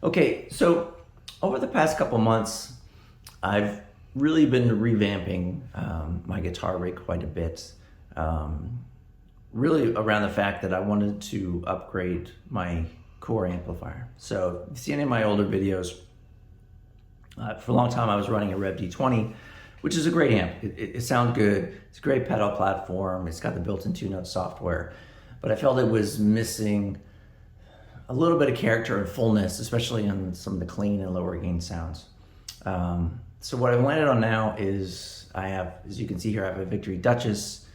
Okay, so over the past couple months, I've really been revamping my guitar rig quite a bit. Really around the fact that I wanted to upgrade my core amplifier. So if you've seen in my older videos, for a long time I was running a Revv D20, which is a great amp. It sounds good. It's a great pedal platform. It's got the built-in two-note software, but I felt it was missing a little bit of character and fullness, especially on some of the clean and lower gain sounds. So what I've landed on now is I have, as you can see here, I have a V40 Duchess.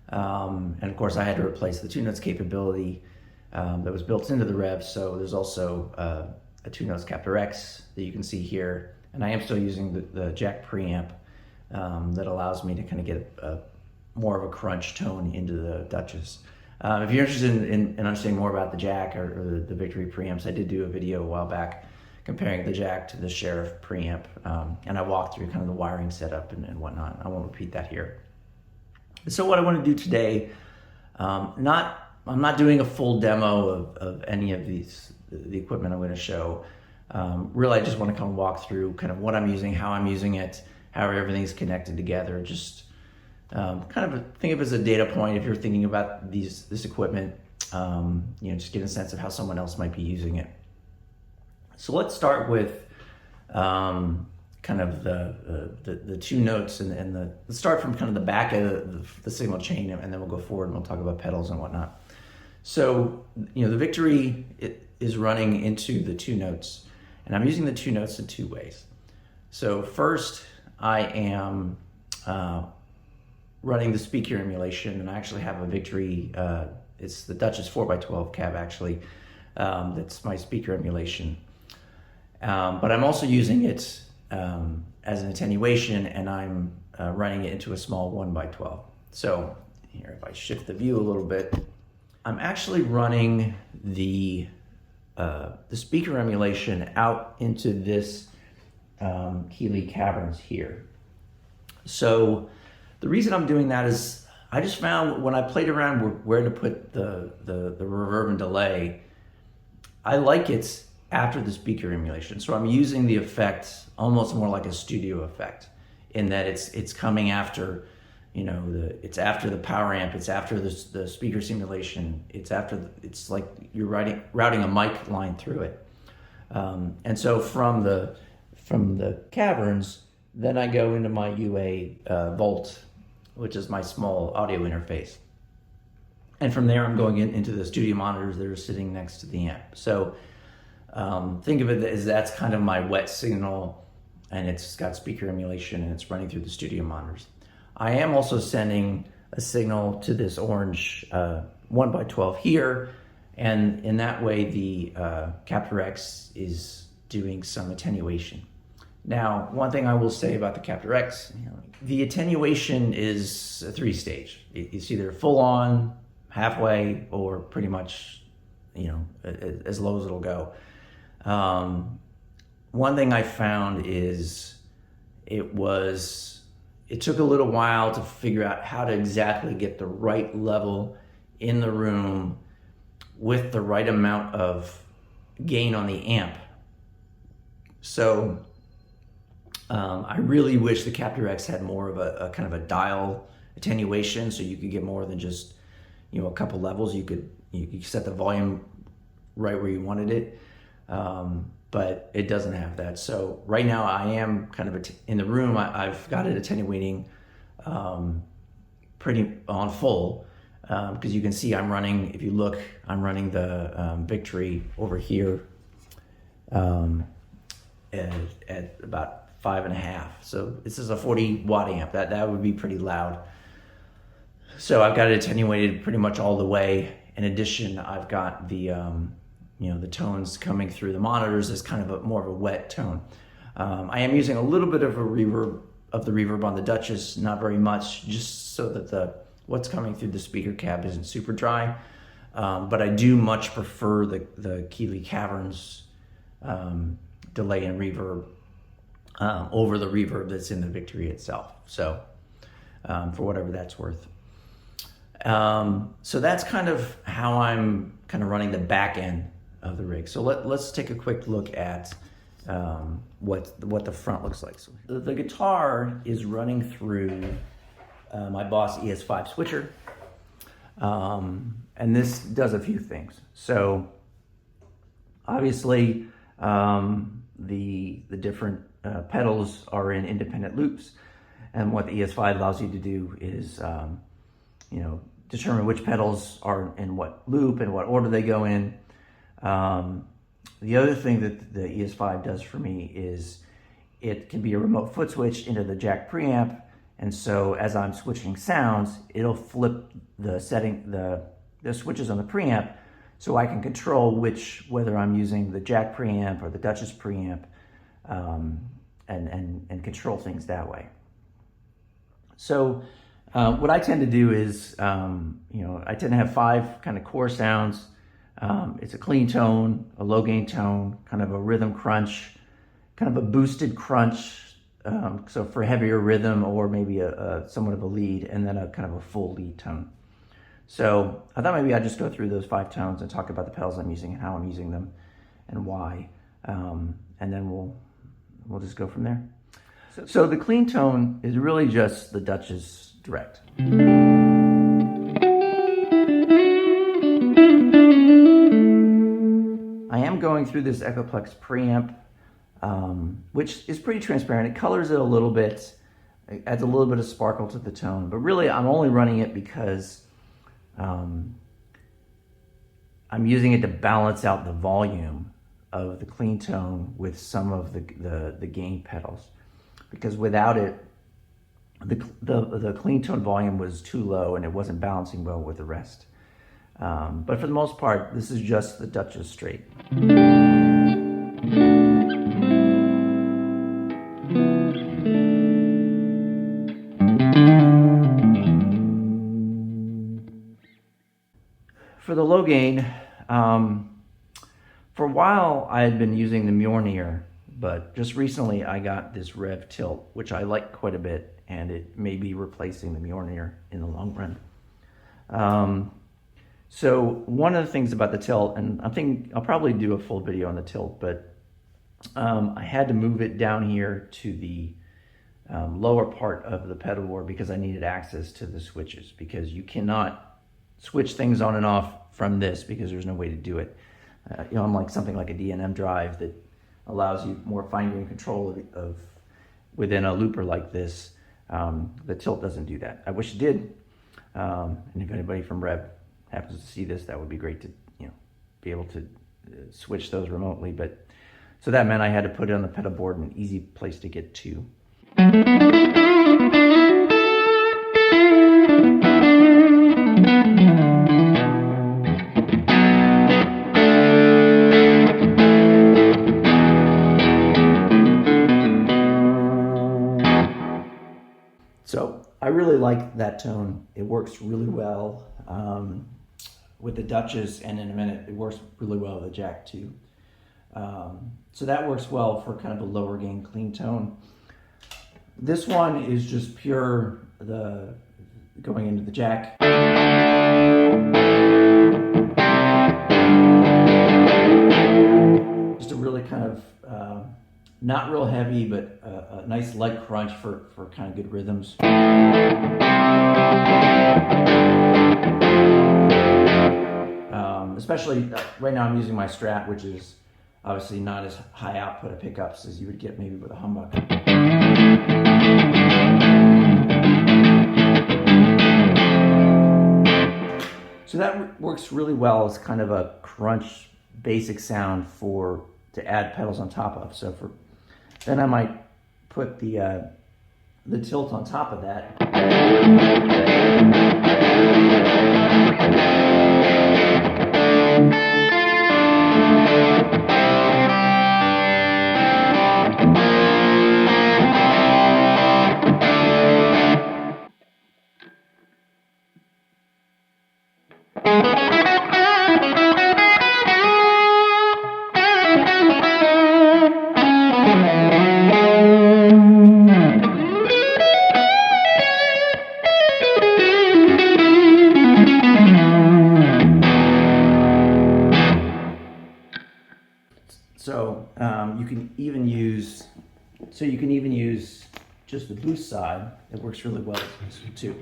And of course I had to replace the two notes capability that was built into the Revv. So there's also a Notes Captor X that you can see here. And I am still using the jack preamp that allows me to kind of get more of a crunch tone into the Duchess. If you're interested in understanding more about the jack or the V40 preamps, I did do a video a while back comparing the jack to the Sheriff preamp, and I walked through kind of the wiring setup and whatnot. I won't repeat that here. So what I want to do today, I'm not doing a full demo of any of the equipment I'm going to show. Really, I just want to kind of walk through kind of what I'm using, how I'm using it, how everything's connected together. Just kind of think of it as a data point if you're thinking about this equipment. Just get a sense of how someone else might be using it. So let's start with kind of the two notes and let's start from kind of the back of the signal chain, and then we'll go forward and we'll talk about pedals and whatnot. So the V40 is running into the two notes, and I'm using the two notes in two ways. So first, I am running the speaker emulation, and I actually have a V40. It's the Duchess 4x12 cab actually. That's my speaker emulation. But I'm also using it as an attenuation, and I'm running it into a small 1x12. So here, if I shift the view a little bit, I'm actually running the speaker emulation out into this Keeley Caverns here. So the reason I'm doing that is I just found when I played around where to put the reverb and delay, I like it after the speaker emulation. So I'm using the effect almost more like a studio effect, in that it's coming after, it's after the power amp, it's after the speaker simulation, it's like you're routing a mic line through it. And so from the Caverns, then I go into my UA Volt, which is my small audio interface. And from there, I'm going into the studio monitors that are sitting next to the amp. So think of it as that's kind of my wet signal, and it's got speaker emulation, and it's running through the studio monitors. I am also sending a signal to this orange 1x12 here, and in that way the Captor X is doing some attenuation. Now, one thing I will say about the Captor X, the attenuation is a 3-stage. It's either full on, halfway, or pretty much, as low as it'll go. One thing I found is it took a little while to figure out how to exactly get the right level in the room with the right amount of gain on the amp. So I really wish the Captor X had more of a kind of a dial attenuation, so you could get more than just a couple levels. You could set the volume right where you wanted it, but it doesn't have that. So right now I am kind of in the room. I've got it attenuating pretty on full, because you can see I'm running. If you look, I'm running the V40 over here at about 5.5. So this is a 40 watt amp. That would be pretty loud. So I've got it attenuated pretty much all the way. In addition, I've got the the tones coming through the monitors as kind of more of a wet tone. I am using a little bit of the reverb on the Duchess, not very much, just so that what's coming through the speaker cab isn't super dry. But I do much prefer the Keeley Caverns delay and reverb over the reverb that's in the V40 itself. So for whatever that's worth. So that's kind of how I'm kind of running the back end of the rig. So let's take a quick look at what the front looks like. So the guitar is running through my Boss ES5 switcher, and this does a few things. So obviously the different pedals are in independent loops, and what the ES5 allows you to do is determine which pedals are in what loop and what order they go in. The other thing that the ES5 does for me is it can be a remote foot switch into the jack preamp, and so as I'm switching sounds, it'll flip the switches on the preamp, so I can control whether I'm using the jack preamp or the Duchess preamp, and control things that way. So what I tend to do is, I tend to have 5 kind of core sounds. It's a clean tone, a low gain tone, kind of a rhythm crunch, kind of a boosted crunch, so for heavier rhythm, or maybe a somewhat of a lead, and then a kind of a full lead tone. So I thought maybe I'd just go through those 5 tones and talk about the pedals I'm using and how I'm using them and why, and then we'll just go from there. So the clean tone is really just the Duchess direct. I am going through this Echoplex preamp, which is pretty transparent. It colors it a little bit, it adds a little bit of sparkle to the tone, but really I'm only running it because I'm using it to balance out the volume of the clean tone with some of the gain pedals, because without it, the clean tone volume was too low and it wasn't balancing well with the rest. But for the most part, this is just the Duchess straight. For the low gain, for a while I had been using the Mjolnir, but just recently I got this Revv Tilt, which I like quite a bit, and it may be replacing the Mjolnir in the long run. So one of the things about the Tilt, and I'm thinking I'll probably do a full video on the Tilt, but I had to move it down here to the lower part of the pedal board because I needed access to the switches, because you cannot switch things on and off from this because there's no way to do it. Unlike something like a D&M drive that allows you more fine-grained control of within a looper like this, the Tilt doesn't do that. I wish it did, and if anybody from Revv happens to see this, that would be great to be able to switch those remotely. But so that meant I had to put it on the pedal board, an easy place to get to. So I really like that tone. It works really well with the Duchess, and in a minute it works really well with the Jack too. So that works well for kind of a lower gain clean tone. This one is just pure going into the Jack. Just a really kind of not real heavy, but a nice light crunch for kind of good rhythms. Especially right now I'm using my Strat, which is obviously not as high output of pickups as you would get maybe with a humbucker. So that works really well as kind of a crunch basic sound to add pedals on top of. So then I might put the Tilt on top of that. You can even use, just the boost side. It works really well too.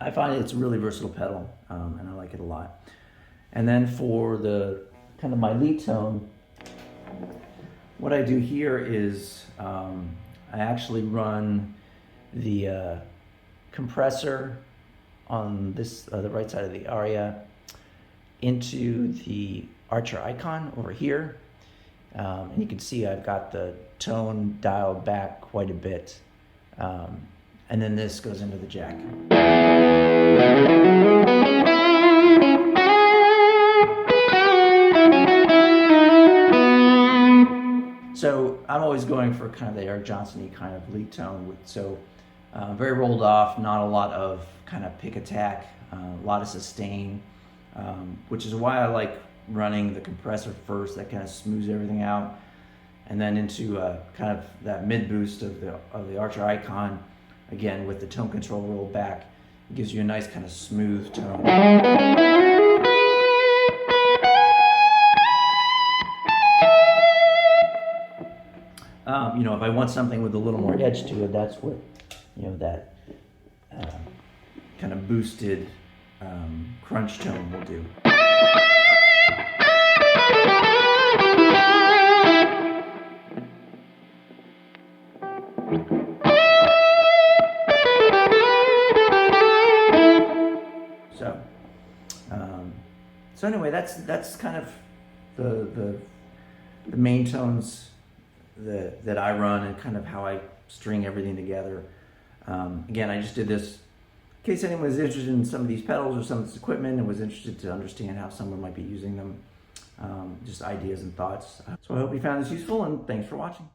I find it's a really versatile pedal, and I like it a lot. And then for the kind of my lead tone, what I do here is I actually run the compressor on this the right side of the Aria into the Archer Ikon over here, and you can see I've got the tone dialed back quite a bit. And then this goes into the jack. So I'm always going for kind of the Eric Johnson-y kind of lead tone, very rolled off, not a lot of kind of pick attack, a lot of sustain, which is why I like running the compressor first. That kind of smooths everything out, and then into kind of that mid boost of the Archer Ikon. Again, with the tone control rolled back, it gives you a nice kind of smooth tone. You know, if I want something with a little more edge to it, that's what, you know, that kind of boosted crunch tone will do. So anyway, that's kind of the main tones that I run and kind of how I string everything together. Again, I just did this in case anyone was interested in some of these pedals or some of this equipment and was interested to understand how someone might be using them, just ideas and thoughts. So I hope you found this useful, and thanks for watching.